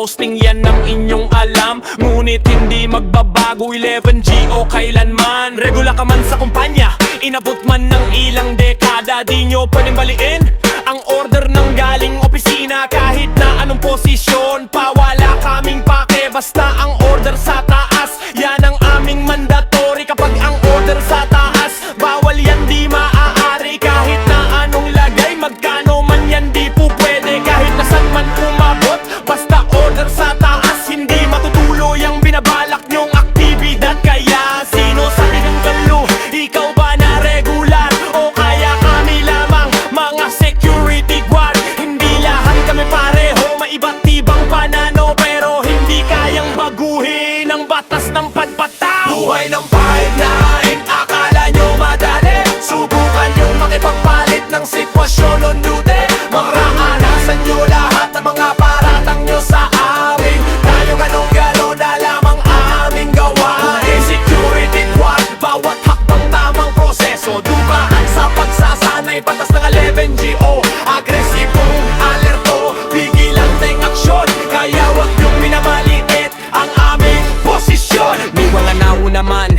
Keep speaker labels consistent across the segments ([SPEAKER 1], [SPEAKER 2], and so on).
[SPEAKER 1] posting yan ang inyong alam. Ngunit hindi magbabago 11G o kailanman. Regula ka man sa kumpanya, inabot man ng ilang dekada, di nyo pwedeng baliin ang order ng galing opisina. Kahit na anong posisyon pa, wala kaming pake, basta ang order sa taas, yan ang aming mandatory. Kapag ang order sa taas, bawal yan, di maaari. Kahit na anong lagay, magkano man yan, di po pwede. Kahit na saan man umabot, basta order sa taas, hindi matutuloy ang binabalak nyong aktibidad. Kaya sino sa tigang galo? Ikaw ba na regular? O kaya kami lamang mga security guard? Hindi lahat kami pareho, may iba't ibang pananaw, pero hindi kayang baguhin ang batas ng patpataw. Buhay ng 5-9, akala nyo madali? Subukan yung makipagpalit ng sitwasyon on duty. Maranasan nyo lahat ng mga paratang nyo sa amin. Tayo ganong-ganon na lamang aming gawain. Security guard, bawat hakbang tamang proseso. Dumaan sa pagsasanay, batas ng 11GO. Agresibong alerto, bigilang ting aksyon. Kaya wag yung minamaliit ang aming posisyon. May mga nauna man,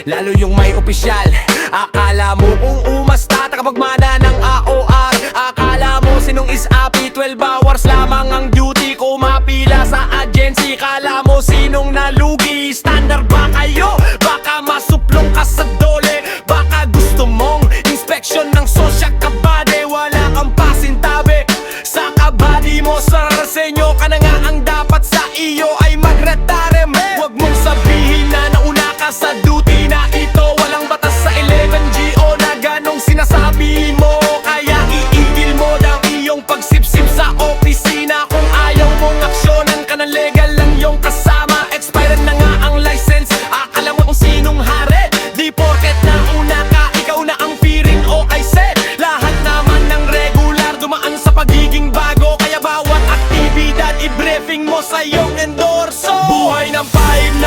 [SPEAKER 1] lalo yung may opisyal. Akala mo kung umasta, takapagmana ng AOR. Akala mo sinong is-api, 12 hours lamang ang duty ko. Mapila sa agency, kala mo sinong nalugi. Standard ba kayo? Baka masuplong ka sa dole. Baka gusto mong inspection ng sosya kabade. Wala kang pasintabi sa kabady mo. Sa resenyo ka na nga, ang dapat sa iyo ay mag-retirement. Huwag mong sabihin na nauna ka sa duty na ito. Walang batas sa 11GO na ganong sinasabi mo. Kaya iigil mo ng iyong pagsipsip sa opisina. Kung ayaw mong aksyonan ka na, legal lang yung kasama. Expired na nga ang license, akala mo kung sinong hari. Di porket na una ka, ikaw na ang piring o ay set. Lahat naman ng regular dumaan sa pagiging bago. Kaya bawat aktibidad i-briefing mo sa iyong endorso. Buhay ng 5-9,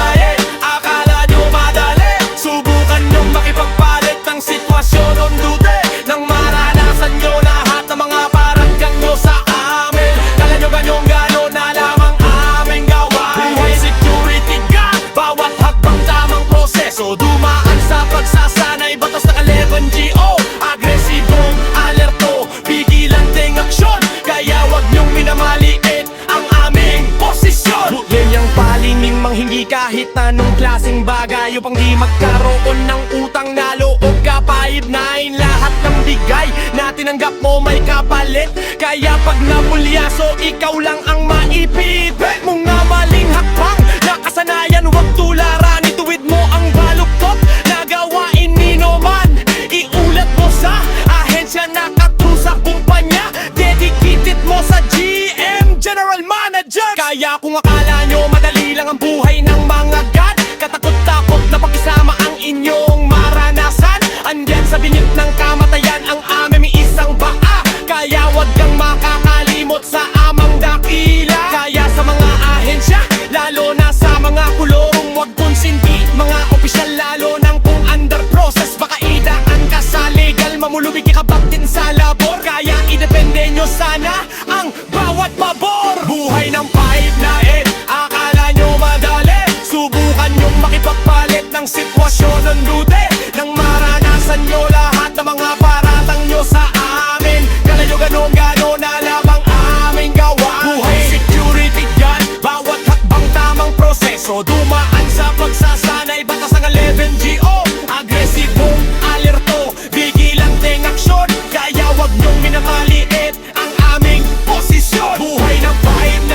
[SPEAKER 1] akala nyo madali? Subukan nyong makipagpalit ng sitwasyon on duty. Nang maranasan nyo lahat ng mga paratang nyo sa amin. Kala nyo ganyong-ganon na lamang aming gawain. Buhay security guard, bawat hakbang tamang proseso. Dumaan sa pagsasanay, batas ng 11GO. Agresibong alerto, bigilan ting aksyon. Kaya wag nyong minamaliit ang aming posisyon. Yung palining manghingi kahit anong klaseng bagay, upang di magkaroon ng utang na loob ka. 5-9, lahat ng bigay na tinanggap mo may kapalit. Kaya pag napulyaso, ikaw lang ang maipipit. Mga maling hakbang, nakasanayan, wag tularan. Ituwid mo ang baluktot na gawain nino man. Iulat mo sa ahensya na sa kumpanya. Dedicated mo sa GM, General Manager. Kaya kung akala nyo madali lang ang buhay ng mga god, katakot-takot na pakisama ang inyong maranasan. Andyan sa bingit ng kamatayan ang aming isang baa. Kaya wag kang makakalimot sa amang dakila. Kaya sa mga ahensya, lalo na sa mga kulong, wag konsindi mga opisyal, lalo nang kung under process. Baka idaan ka sa legal, mamulubig ikabak din sa labor. Kaya idepende nyo sana ang bawat pabor. Buhay ng 5-9, akala nyo madali? Subukan nyong makipagpalit ng sitwasyon ng duty. Nang maranasan nyo lahat ng mga paratang nyo sa amin. Kala nyo ganong-ganon na lamang aming gawain. Buhay security guard, bawat hakbang tamang proseso. Dumaan sa pagsasanay, batas ng 11GO. Agresibong alerto, bigilang ting aksyon. Kaya wag nyong minamaliit ang aming posisyon. Buhay ng 5-9,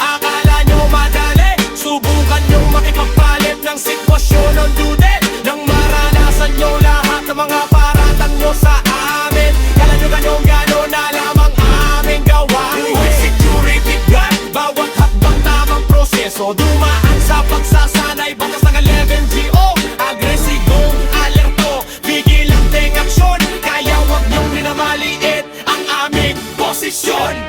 [SPEAKER 1] akala nyo madali? Subukan nyong makipagpalit ng sitwasyon on duty. Nang maranasan nyo lahat ng mga paratang nyo sa amin. Kala nyo ganong-ganon na lamang aming gawain. Buhay security guard, bawat hakbang tamang proseso. Dumaan sa pagsasanay, batas ng 11GO. Agresibong alerto, bigilang ting aksyon. Kaya wag nyong minamaliit ang aming posisyon.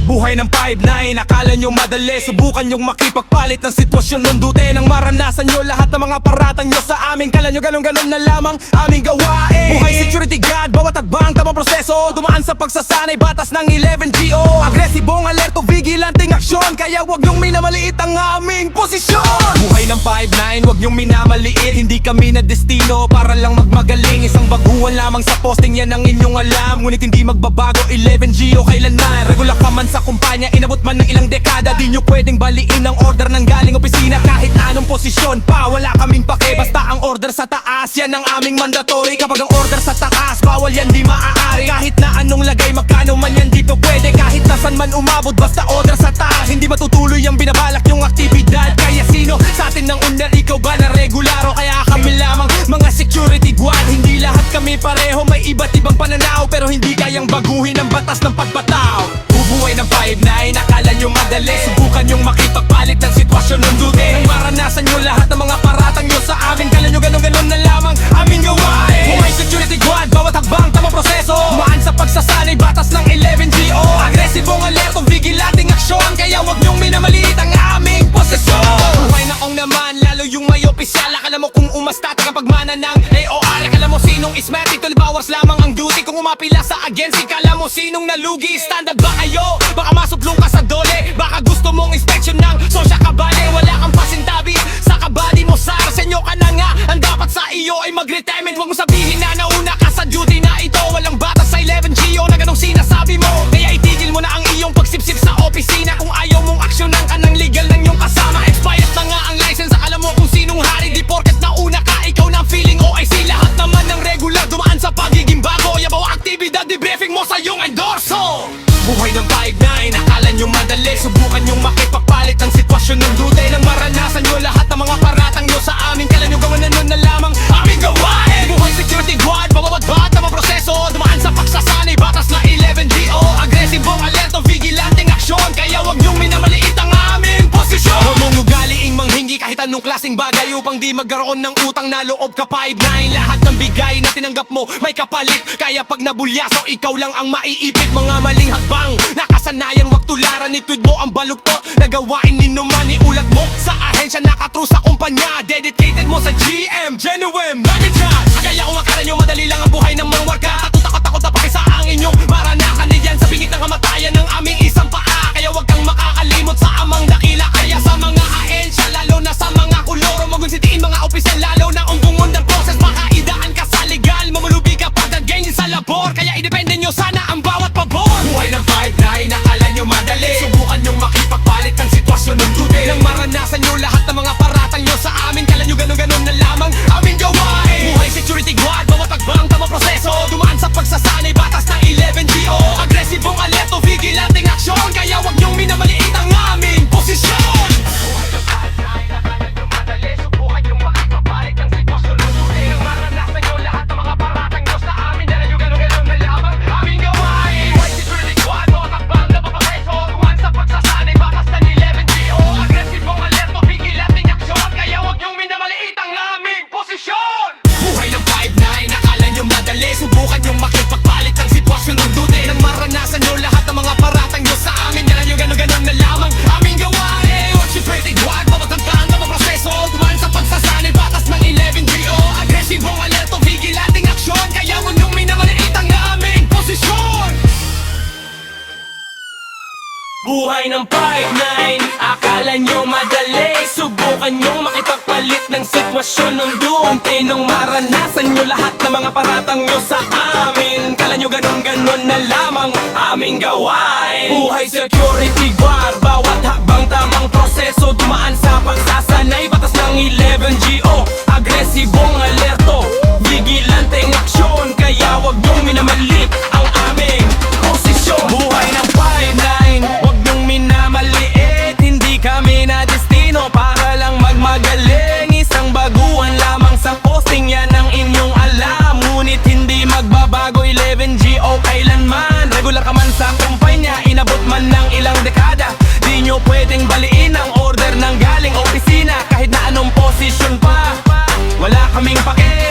[SPEAKER 1] Buhay ng 5'9", akala nyo madali. Subukan nyong makipagpalit ng sitwasyon ng dute. Nang maranasan nyo lahat ng mga paratang nyo sa amin. Kala nyo ganun-ganun na lamang aming gawain. Buhay security guard, bawat tagbang tamang proseso. Dumaan sa pagsasanay, batas ng 11GO. Agresibong alerto, vigilanting aksyon. Kaya wag nyong minamaliit ang aming posisyon. Buhay ng 5'9", wag nyong minamaliit. Hindi kami na destino para lang magmagaling. Isang baguhan lamang sa posting, yan ang inyong alam. Ngunit hindi magbabago, 11GO kailanman. Regular ka man sa kumpanya, inabot man ng ilang dekada. Di nyo pwedeng baliin ang order ng galing opisina. Kahit anong posisyon pa, wala kaming pake. Basta ang order sa taas, yan ang aming mandatory. Kapag ang order sa taas, bawal yan, di maaari. Kahit na anong lagay, magkano man yan, dito pwede. Kahit nasan man umabot, basta order sa taas. Hindi matutuloy ang binabalak yung aktibidad. Kaya sino sa atin ng undar, ikaw ba na regularo? Kaya kami lamang mga security guard. Hindi lahat kami pareho, may iba't ibang pananaw. Pero hindi kayang baguhin ang batas ng pagbataw. Bubuhay ng 5'9", akala nyo madali. Subukan nyong makipagpalit ng sitwasyon ng dute. Nang maranasan nyo lahat ng mga paratang nyo sa amin. Kala nyo ganun-ganun na lamang aming gawain. Buhay security guard, bawat hagbang tamang proseso. Maan sa pagsasanay, batas ng 11GO. Agresibong alerto, vigilanting aksyon. Kaya wag nyong minamaliit ang aming posisyon. Buhay na ong naman, lalo yung may opisyal. Akala mo kung umasta kapag mana ng AOR. Akala mo sinong ismeti, 12 hours lamang ang duty. Kung umapila sa agency, kala mo sinong nalugi. Standard ba kayo? Baka masuplong ka sa dole. Baka gusto mong inspection ng sosya kabale. Wala kang pasintabi sa kabady mo, sir. Senyo ka na nga, ang dapat sa iyo ay mag-retirement. Huwag mo sabihin na nauna ka sa duty na ito. Walang batas sa 11GO na ganong sinasabi mo. Kaya itigil mo na ang iyong pagsipsip sa opisina. Kung ayaw mong aksyonan ka ng legal ng iyong kasama. Expired na nga ang license, akala mo kung sinong hari. Di porket nauna ka, ikaw na feeling OIC. Lahat naman ng regular dumaan sa pagiging bago. Yabaw aktibidad, debriefing mo sa iyong endorso. Buhay ng 5'9", akala nyo madali. Subukan nyong makipagpalit ang sitwasyon ng dute. Nang maranasan nyo lahat ng mga paratang nyo sa amin. Kala nyo gawan na lamang aming gawain. Buhay security guard, bababadbat ang mga proseso. Dumaan sa pagsasanay, batas na 11GO. Agresibong alerto, vigilanting aksyon. Kaya wag nyong minamaliit ang aming posisyon. Huwag mong ugaliing manghingi kahit anong klaseng bagay. Upang di magkaroon ng utang na loob ka 5'9". Lahat ng bigay na tinanggap mo may kapalit. Kaya pag nabulyaso, ikaw lang ang maiipit. Mga maling hakbang, nakasanayan, wag tularan. Itweet mo ang baluktot, nagawain ninuman. Iulat mo sa ahensya, nakatru sa kumpanya. Dedicated mo sa GM, genuine, magandyan. Kaya kung akala nyo madali lang ang buhay ng mga warga. Takot na pakisaang inyong maranasan niyan. Sa bingit ng kamatayan ng aming isang paa. Kaya wag kang makakalimot sa amang dakila. Kaya sa mga ahensya, lalo na sa mga kuloro, magunsitiin mga opisyal, lalo na umbungon ng process. Makaidaan ka sa legal, mamulubi ka pagdaganyan sa labor. Kaya idepende nyo sana ang bawat pabor. Buhay ng 5'9", akala nyo madali. Subukan nyong makipagpalit ng sitwasyon ng dute. Nang maranasan nyo lahat ng mga paratang nyo sa amin. Kala nyo ganun-ganun na lamang aming gawain. Buhay security guard, bawat tagbang tamang proseso. Dumaan sa pagsasanay, batas ng 11GO. Agresibong alerto, vigilanting aksyon. Kaya wag nyong minamaliit ang aming posisyon. Buhay ng 5'9", akala nyo madali. Subukan nyong makipagpalit ng sitwasyon ng dute. Nang maranasan nyo lahat ng mga paratang nyo sa amin. Kala nyo ganun-ganun na lamang aming gawain. Buhay security guard, bawat tagbang tamang proseso. Dumaan sa pagsasanay, batas ng 11GO. Agresibong alerto, vigilanting aksyon. Kaya wag nyong minamaliit ang aming posisyon. Buhay ng 5'9", akala nyo madali. Subukan nyong makipagpalit ng sitwasyon ng dute. Nang maranasan nyo lahat ng mga paratang nyo sa amin. Kala nyo ganun-ganun na lamang aming gawain. Huwag security guard, bawat tagbang tamang proseso. Dumaan sa pagsasanay, batas ng 11GO. Agresibong alerto, vigilanting aksyon. Kaya wag nyong minamaliit ang aming posisyon. Buhay ng 5'9", akala nyo madali. Subukan nyong makipagpalit ng sitwasyon ng dute. Nang maranasan nyo lahat ng mga paratang nyo sa amin. Kala nyo ganun-ganun na lamang aming gawain. Buhay security guard, bawat hakbang tamang proseso. Dumaan sa pagsasanay, batas ng 11GO. Agresibong alerto, vigilanteng aksyon. Kaya wag nyong minamalit ang aming posisyon. Buhay ng 5'9", wag nyong minamaliit. Hindi kami na destino para lang magmagaling. Isang baguhan lamang sa posting, yan ang inyong alam. Ngunit hindi magbabago, 11GO kailanman. Regular ka man sa kumpanya, inabot man ng ilang dekada. Di nyo pwedeng baliin ang order ng galing opisina. Kahit na anong posisyon pa, wala kaming pake.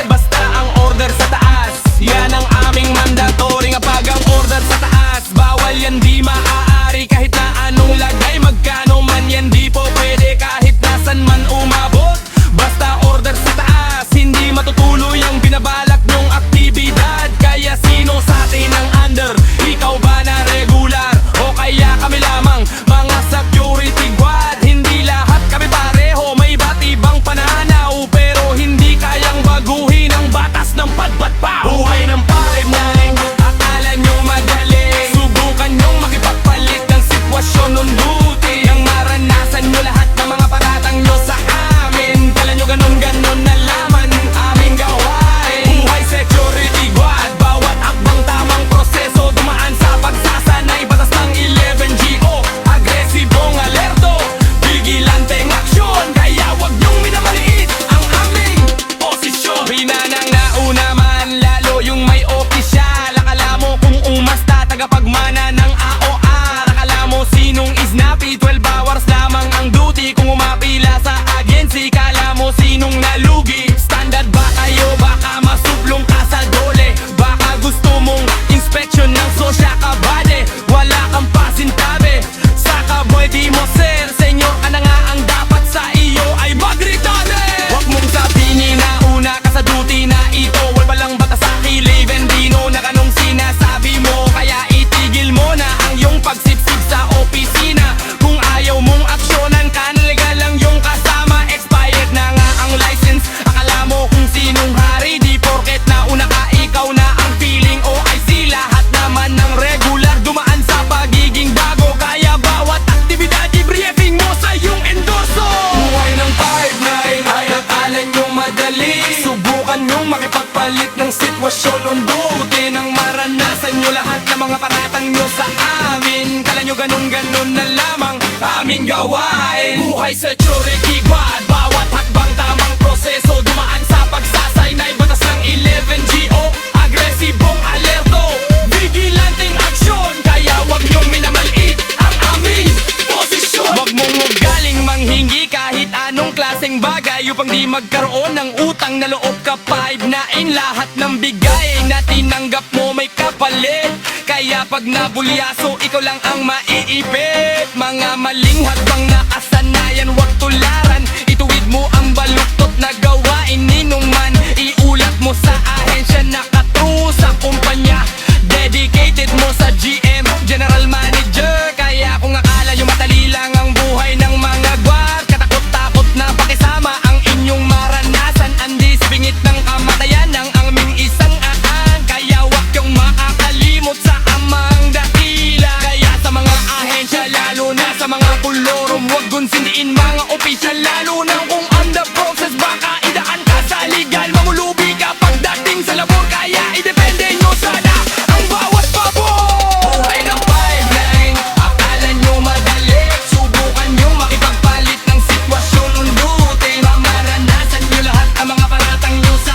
[SPEAKER 1] nyo sa amin. Kala nyo ganun-ganun na lamang aming gawain. Buhay security guard, bawat hakbang tamang proseso. Dumaan sa pagsasaynay, batas ng 11GO. Agresibong alerto, vigilanteng aksyon. Kaya wag nyong minamaliit ang aming posisyon. Wag mong ugaling manghingi kahit anong klaseng bagay, upang di magkaroon ng utang na loob ka 5-9. Lahat ng bigay na tinanggap mo may kapalit. Kaya pag nabulyaso, ikaw lang ang maiipit. Mga maling hakbang na kasanayan, wag tularan. Ituwid mo ang baluktot na gawain ninuman. Iulat mo sa ahensya na katru sa kumpanya. Dedicated mo sa GM, General Manager. Kaya kung akala nyo madali lang ang buhay ng mga guard, katakot-takot na pakisama ang inyong maranasan. Andi sa bingit ng kamatayan ng aming isang aan. Kaya wag yung makakalimot sa amang dakila. Kaya sa mga ahensya, lalo na sa mga kolorum, wag gunsindiin mga opisyal. Lalo na kung on the process, baka idaan ka sa legal. Mamulubi ka pagdating sa labor, kaya idepende nyo sana ang bawat pabor. Buhay ng 5-9, akala nyo madali. Subukan nyo makipagpalit ng sitwasyon, undutin. Mamaranasan nyo lahat ang mga paratang nyo sa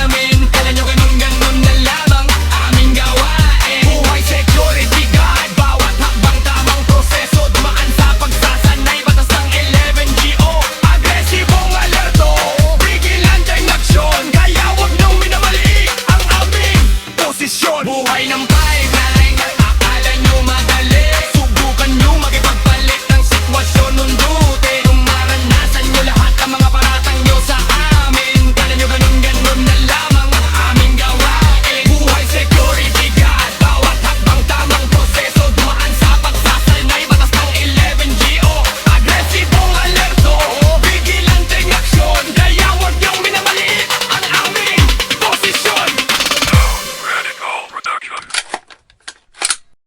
[SPEAKER 1] amin. Kala nyo ganun-ganun na lamang aming gawain. Buhay security guard, bawat hakbang tamang proseso. Dumaan sa pagsasanay, batas ng 11GO. Agresibong alerto, vigilanteng aksyon. Kaya wag nyong minamaliit ang aming posisyon. Buhay ng 5